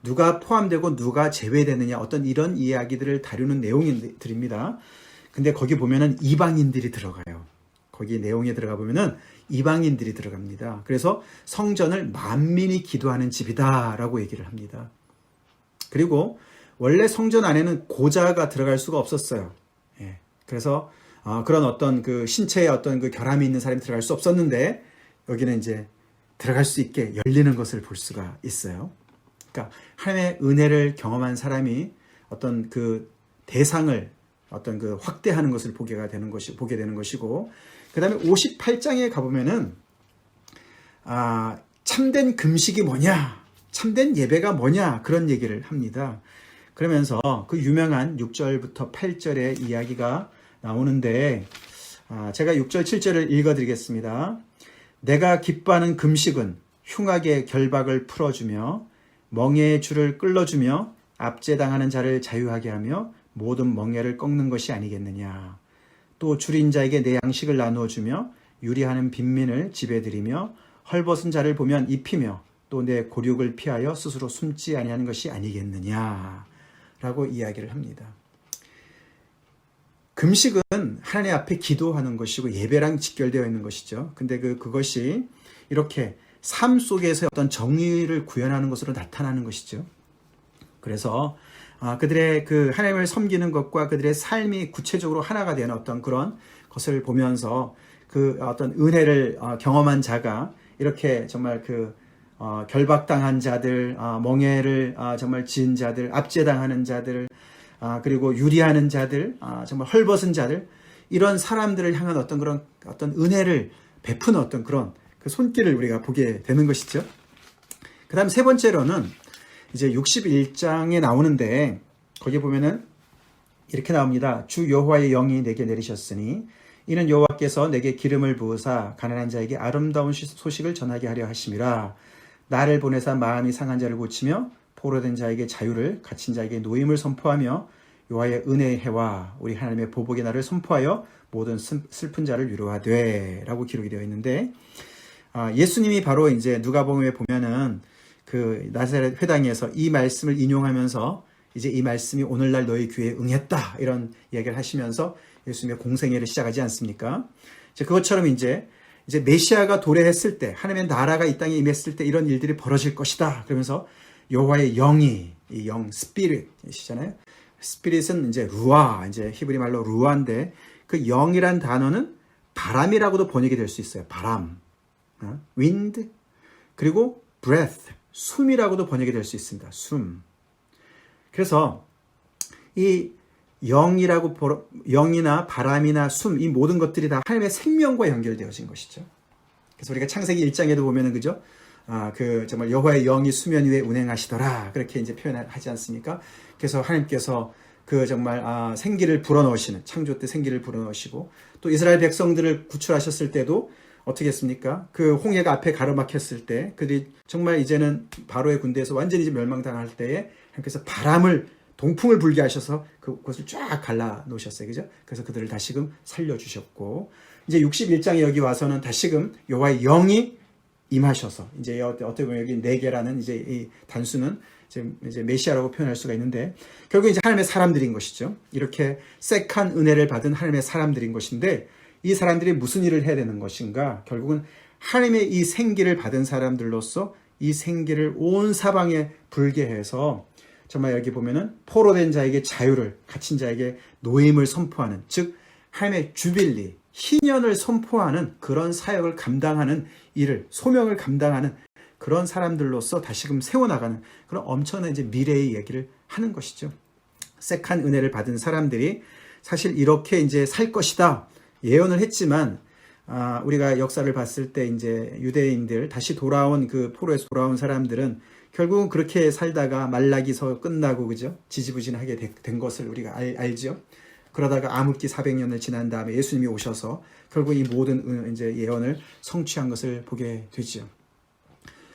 누가 포함되고 누가 제외되느냐, 어떤 이런 이야기들을 다루는 내용들입니다. 근데 거기 보면은 이방인들이 들어가요. 거기 내용에 들어가 보면은 이방인들이 들어갑니다. 그래서 성전을 만민이 기도하는 집이다라고 얘기를 합니다. 그리고 원래 성전 안에는 고자가 들어갈 수가 없었어요. 그래서 그런 어떤 신체에 어떤 결함이 있는 사람이 들어갈 수 없었는데, 여기는 이제 들어갈 수 있게 열리는 것을 볼 수가 있어요. 그러니까 하나님의 은혜를 경험한 사람이 어떤 대상을 어떤 확대하는 것을 보게 되는 것이고, 그 다음에 58장에 가보면은, 참된 금식이 뭐냐, 참된 예배가 뭐냐, 그런 얘기를 합니다. 그러면서 그 유명한 6절부터 8절의 이야기가 나오는데, 제가 6절, 7절을 읽어드리겠습니다. 내가 기뻐하는 금식은 흉악의 결박을 풀어주며 멍에의 줄을 끌어주며 압제당하는 자를 자유하게 하며 모든 멍에를 꺾는 것이 아니겠느냐. 또 줄인 자에게 내 양식을 나누어 주며 유리하는 빈민을 집에 들이며 헐벗은 자를 보면 입히며 또 내 고륙을 피하여 스스로 숨지 아니하는 것이 아니겠느냐 라고 이야기를 합니다. 금식은 하나님 앞에 기도하는 것이고 예배랑 직결되어 있는 것이죠. 근데 그것이 이렇게 삶 속에서 어떤 정의를 구현하는 것으로 나타나는 것이죠. 그래서 그들의 그 하나님을 섬기는 것과 그들의 삶이 구체적으로 하나가 되는 어떤 그런 것을 보면서 그 어떤 은혜를 경험한 자가 이렇게 정말 결박당한 자들, 멍해를 정말 지은 자들, 압제당하는 자들, 그리고 유리하는 자들, 정말 헐벗은 자들, 이런 사람들을 향한 어떤 은혜를 베푸는 어떤 그런 그 손길을 우리가 보게 되는 것이죠. 그 다음 세 번째로는 이제 61장에 나오는데, 거기 보면은 이렇게 나옵니다. 주 여호와의 영이 내게 내리셨으니 이는 여호와께서 내게 기름을 부으사 가난한 자에게 아름다운 소식을 전하게 하려 하심이라. 나를 보내사 마음이 상한 자를 고치며 포로된 자에게 자유를, 갇힌 자에게 노임을 선포하며 여호와의 은혜의 해와 우리 하나님의 보복의 날을 선포하여 모든 슬픈 자를 위로하되 라고 기록이 되어 있는데, 예수님이 바로 이제 누가복음에 보면은 그 나사렛 회당에서 이 말씀을 인용하면서 이제 이 말씀이 오늘날 너희 귀에 응했다 이런 이야기를 하시면서 예수님의 공생애를 시작하지 않습니까? 그것처럼 이제 메시아가 도래했을 때, 하나님의 나라가 이 땅에 임했을 때 이런 일들이 벌어질 것이다. 그러면서 여호와의 영이, 이 영, 스피릿이잖아요. 스피릿은 이제 루아, 이제 히브리 말로 루아인데 그 영이란 단어는 바람이라고도 번역이 될 수 있어요. 바람, wind, 그리고 breath, 숨이라고도 번역이 될 수 있습니다. 숨. 그래서 이 영이나 바람이나 숨, 이 모든 것들이 다 하나님의 생명과 연결되어진 것이죠. 그래서 우리가 창세기 1장에도 보면은 그죠? 정말 여호와의 영이 수면 위에 운행하시더라. 그렇게 이제 표현하지 않습니까? 그래서 하나님께서 정말 생기를 불어넣으시는, 창조 때 생기를 불어넣으시고, 또 이스라엘 백성들을 구출하셨을 때도 어떻게 했습니까? 그 홍해가 앞에 가로막혔을 때, 그들이 정말 이제는 바로의 군대에서 완전히 이제 멸망당할 때에 하나님께서 동풍을 불게 하셔서 그곳을 쫙 갈라 놓으셨어요. 그죠? 그래서 그들을 다시금 살려주셨고, 이제 61장에 여기 와서는 다시금 여호와의 영이 임하셔서, 이제 어떻게 보면 여기 네 개라는 이제 이 단수는 이제 메시아라고 표현할 수가 있는데, 결국 이제 하나님의 사람들인 것이죠. 이렇게 색한 은혜를 받은 하나님의 사람들인 것인데, 이 사람들이 무슨 일을 해야 되는 것인가? 결국은 하나님의 이 생기를 받은 사람들로서 이 생기를 온 사방에 불게 해서 정말 여기 보면은 포로된 자에게 자유를, 갇힌 자에게 노임을 선포하는, 즉 하나님의 주빌리, 희년을 선포하는 그런 사역을 감당하는 일을, 소명을 감당하는 그런 사람들로서 다시금 세워나가는 그런 엄청난 이제 미래의 얘기를 하는 것이죠. 색한 은혜를 받은 사람들이 사실 이렇게 이제 살 것이다 예언을 했지만, 우리가 역사를 봤을 때 이제 유대인들, 다시 돌아온 그 포로에서 돌아온 사람들은 결국은 그렇게 살다가 말라기서 끝나고, 그죠? 지지부진하게 된 것을 우리가 알죠? 그러다가 암흑기 400년을 지난 다음에 예수님이 오셔서 결국 이 모든 이제 예언을 성취한 것을 보게 되죠.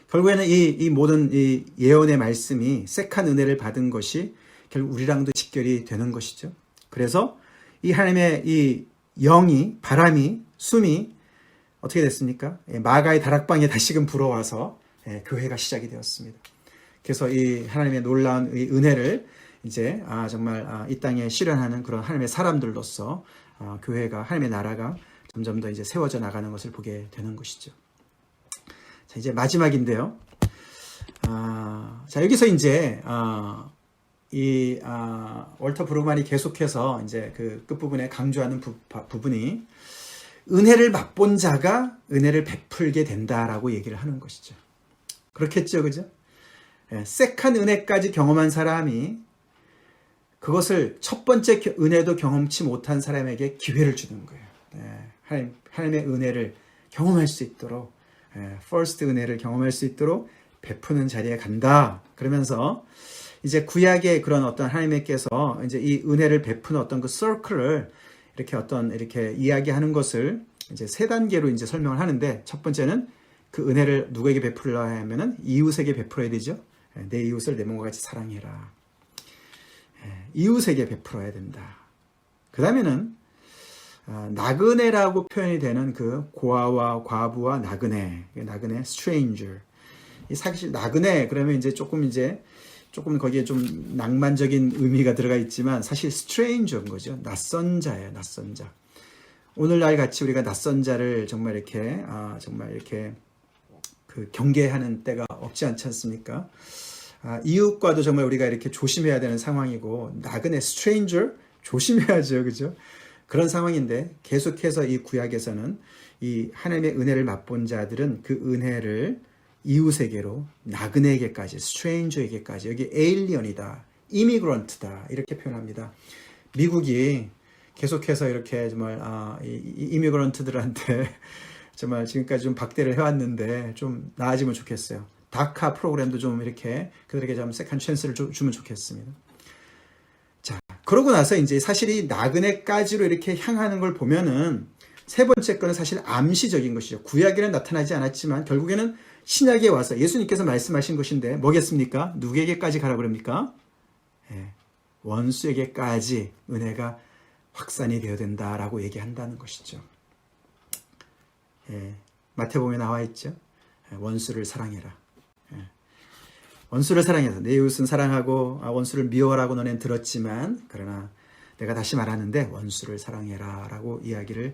결국에는 이 모든 이 예언의 말씀이 색한 은혜를 받은 것이 결국 우리랑도 직결이 되는 것이죠. 그래서 이 하나님의 이 영이, 바람이, 숨이 어떻게 됐습니까? 마가의 다락방에 다시금 불어와서 교회가 시작이 되었습니다. 그래서 이 하나님의 놀라운 이 은혜를 이제 정말 이 땅에 실현하는 그런 하나님의 사람들로서 교회가, 하나님의 나라가 점점 더 이제 세워져 나가는 것을 보게 되는 것이죠. 자, 이제 마지막인데요. 자, 여기서 이제 월터 브루그만이 계속해서 이제 그 끝부분에 강조하는 부분이 은혜를 맛본 자가 은혜를 베풀게 된다라고 얘기를 하는 것이죠. 그렇겠죠, 그죠? 색한 은혜까지 경험한 사람이 그것을 첫 번째 은혜도 경험치 못한 사람에게 기회를 주는 거예요. 하나님의 은혜를 경험할 수 있도록, first 은혜를 경험할 수 있도록 베푸는 자리에 간다. 그러면서 이제 구약의 그런 어떤 하나님께서 이제 이 은혜를 베푸는 어떤 그 서클을 이렇게 이야기하는 것을 이제 세 단계로 이제 설명을 하는데, 첫 번째는 그 은혜를 누구에게 베풀려 하면은 이웃에게 베풀어야 되죠. 내 이웃을 내 몸과 같이 사랑해라. 이웃에게 베풀어야 된다. 그 다음에는 나그네라고 표현이 되는 그 고아와 과부와 나그네, stranger. 이 사실 나그네 그러면 이제 조금 거기에 좀 낭만적인 의미가 들어가 있지만 사실 stranger인 거죠. 낯선 자예요, 낯선 자. 오늘날 같이 우리가 낯선 자를 정말 이렇게 그 경계하는 때가 없지 않지 않습니까? 이웃과도 정말 우리가 이렇게 조심해야 되는 상황이고, 나그네 stranger 조심해야죠, 그죠? 그런 상황인데 계속해서 이 구약에서는 이 하나님의 은혜를 맛본 자들은 그 은혜를 이웃에게로, 나그네에게까지, stranger에게까지, 여기 alien이다, immigrant다 이렇게 표현합니다. 미국이 계속해서 이렇게 정말 이 이미그런트들한테 정말 지금까지 좀 박대를 해왔는데 좀 나아지면 좋겠어요. 다카 프로그램도 좀 이렇게 그들에게 좀 세컨 찬스를 주면 좋겠습니다. 자, 그러고 나서 이제 사실 이 나그네까지로 이렇게 향하는 걸 보면은 세 번째 거는 사실 암시적인 것이죠. 구약에는 나타나지 않았지만 결국에는 신약에 와서 예수님께서 말씀하신 것인데 뭐겠습니까? 누구에게까지 가라고 그럽니까? 원수에게까지 은혜가 확산이 되어야 된다라고 얘기한다는 것이죠. 마태복음에 나와 있죠. 원수를 사랑해라. 원수를 사랑해서 내 이웃은 사랑하고 원수를 미워하라고 너넨 들었지만 그러나 내가 다시 말하는데 원수를 사랑해라 라고 이야기를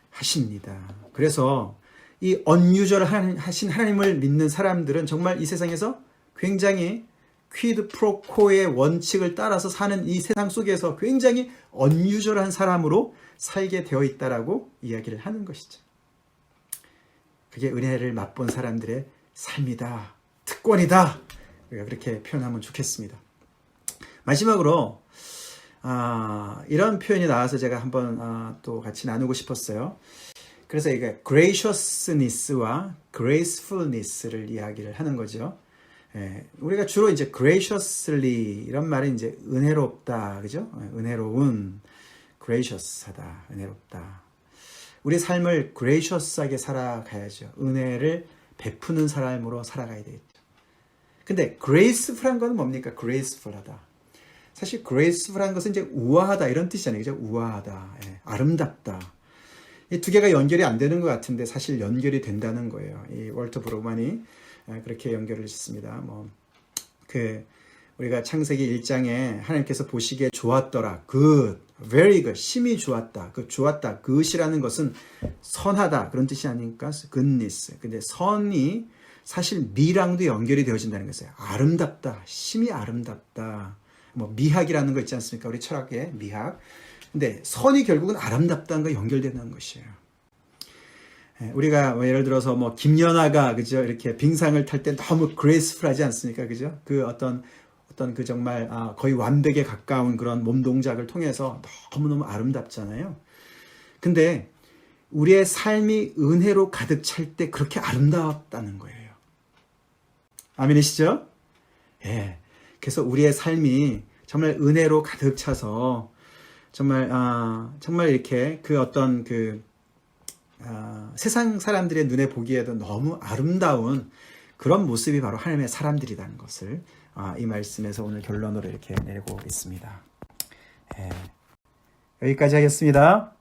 하십니다. 그래서 이 언유절하신 하나님을 믿는 사람들은 정말 이 세상에서 굉장히 퀴드 프로코의 원칙을 따라서 사는 이 세상 속에서 굉장히 언유절한 사람으로 살게 되어 있다라고 이야기를 하는 것이죠. 그게 은혜를 맛본 사람들의 삶이다, 특권이다. 우리가 그렇게 표현하면 좋겠습니다. 마지막으로 이런 표현이 나와서 제가 한번 또 같이 나누고 싶었어요. 그래서 이게 graciousness와 gracefulness를 이야기를 하는 거죠. 우리가 주로 이제 graciously 이런 말은 이제 은혜롭다, 그죠? 은혜로운, gracious하다, 은혜롭다. 우리 삶을 gracious하게 살아가야죠. 은혜를 베푸는 사람으로 살아가야 되겠죠. 근데 graceful한 건 뭡니까? graceful하다. 사실 graceful한 것은 이제 우아하다 이런 뜻이잖아요, 그죠? 우아하다, 아름답다. 이 두 개가 연결이 안 되는 것 같은데 사실 연결이 된다는 거예요. 이 월터 브루그만이 그렇게 연결을 짓습니다. 우리가 창세기 1장에 하나님께서 보시기에 좋았더라. good, very good, 심히 좋았다. 그 좋았다, good이라는 것은 선하다 그런 뜻이 아닙니까? goodness. 근데 선이 사실 미랑도 연결이 되어진다는 것이에요. 아름답다, 심히 아름답다. 미학이라는 거 있지 않습니까? 우리 철학의 미학. 근데 선이 결국은 아름답다는 거 연결된다는 것이에요. 우리가 예를 들어서 김연아가 그죠? 이렇게 빙상을 탈 때 너무 그레이스풀하지 않습니까? 그죠? 그 어떤 그 정말 거의 완벽에 가까운 그런 몸 동작을 통해서 너무너무 아름답잖아요. 근데 우리의 삶이 은혜로 가득 찰 때 그렇게 아름답다는 거예요. 아멘이시죠? 예. 그래서 우리의 삶이 정말 은혜로 가득 차서 정말 이렇게 그 어떤 세상 사람들의 눈에 보기에도 너무 아름다운 그런 모습이 바로 하나님의 사람들이라는 것을 이 말씀에서 오늘 결론으로 이렇게 내고 있습니다. 여기까지 하겠습니다.